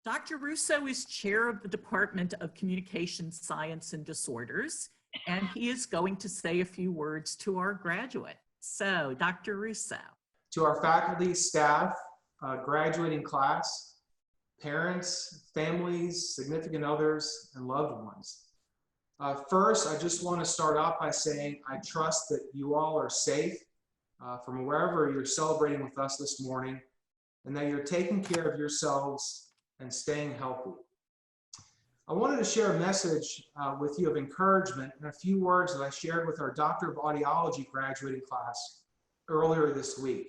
Dr. Russo is chair of the Department of Communication Science and Disorders, and he is going to say a few words to our graduates. So, Dr. Russo. To our faculty, staff, graduating class, parents, families, significant others, and loved ones. First, I just want to start off by saying I trust that you all are safe from wherever you're celebrating with us this morning, and that you're taking care of yourselves and staying healthy. I wanted to share a message with you of encouragement and a few words that I shared with our Doctor of Audiology graduating class earlier this week.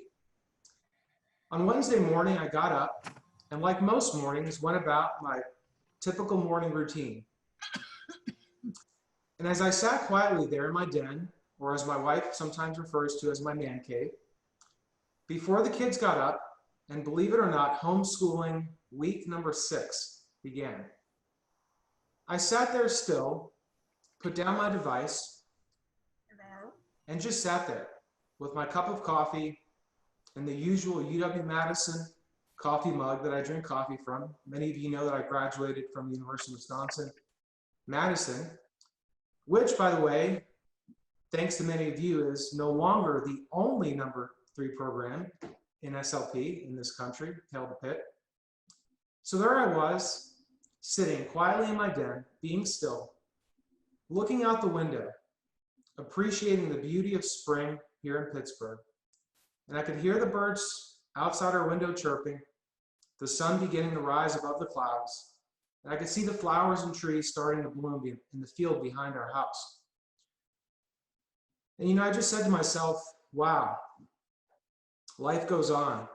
On Wednesday morning, I got up and, like most mornings, went about my typical morning routine. And as I sat quietly there in my den, or as my wife sometimes refers to as my man cave, before the kids got up, and believe it or not, homeschooling week number 6 began. I sat there still, put down my device, and just sat there with my cup of coffee and the usual UW-Madison coffee mug that I drink coffee from. Many of you know that I graduated from the University of Wisconsin-Madison, which, by the way, thanks to many of you, is no longer the only number 3 program in SLP in this country, Hail to Pitt. So there I was, sitting quietly in my den, being still, looking out the window, appreciating the beauty of spring here in Pittsburgh. And I could hear the birds outside our window chirping, the sun beginning to rise above the clouds, and I could see the flowers and trees starting to bloom in the field behind our house. And I just said to myself, wow, life goes on.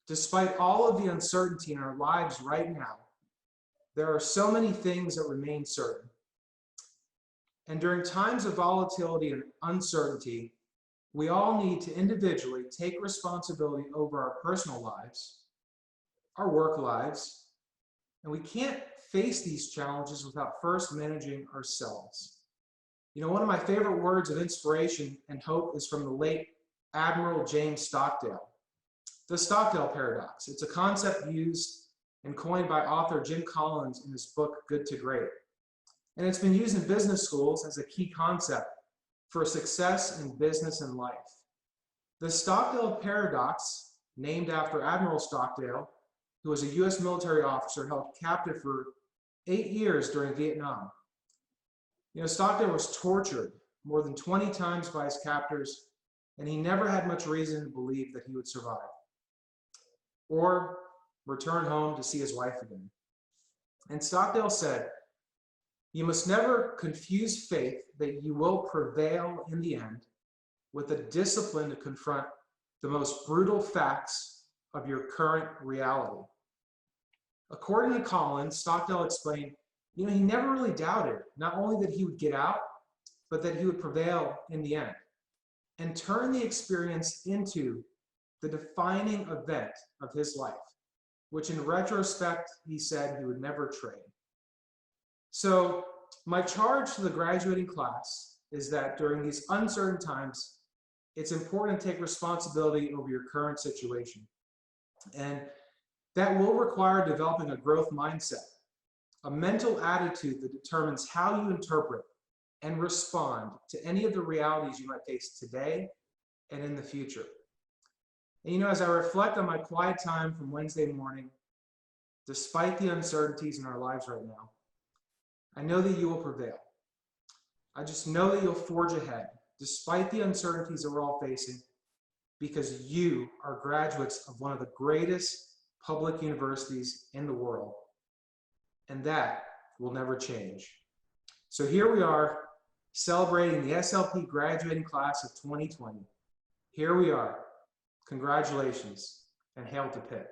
Despite all of the uncertainty in our lives right now, there are so many things that remain certain. And during times of volatility and uncertainty, we all need to individually take responsibility over our personal lives, our work lives, and we can't face these challenges without first managing ourselves. One of my favorite words of inspiration and hope is from the late Admiral James Stockdale. The Stockdale paradox. It's a concept used and coined by author Jim Collins in his book, Good to Great. And it's been used in business schools as a key concept for success in business and life. The Stockdale paradox, named after Admiral Stockdale, who was a U.S. military officer held captive for 8 years during Vietnam. Stockdale was tortured more than 20 times by his captors, and he never had much reason to believe that he would survive or return home to see his wife again. And Stockdale said, "You must never confuse faith that you will prevail in the end with the discipline to confront the most brutal facts of your current reality." According to Collins, Stockdale explained, he never really doubted not only that he would get out, but that he would prevail in the end and turn the experience into the defining event of his life, which in retrospect, he said he would never trade. So my charge to the graduating class is that during these uncertain times, it's important to take responsibility over your current situation. And that will require developing a growth mindset, a mental attitude that determines how you interpret and respond to any of the realities you might face today and in the future. And as I reflect on my quiet time from Wednesday morning, despite the uncertainties in our lives right now, I know that you will prevail. I just know that you'll forge ahead, despite the uncertainties that we're all facing, because you are graduates of one of the greatest public universities in the world, and that will never change. So here we are, celebrating the SLP graduating class of 2020. Here we are. Congratulations, and hail to Pitt.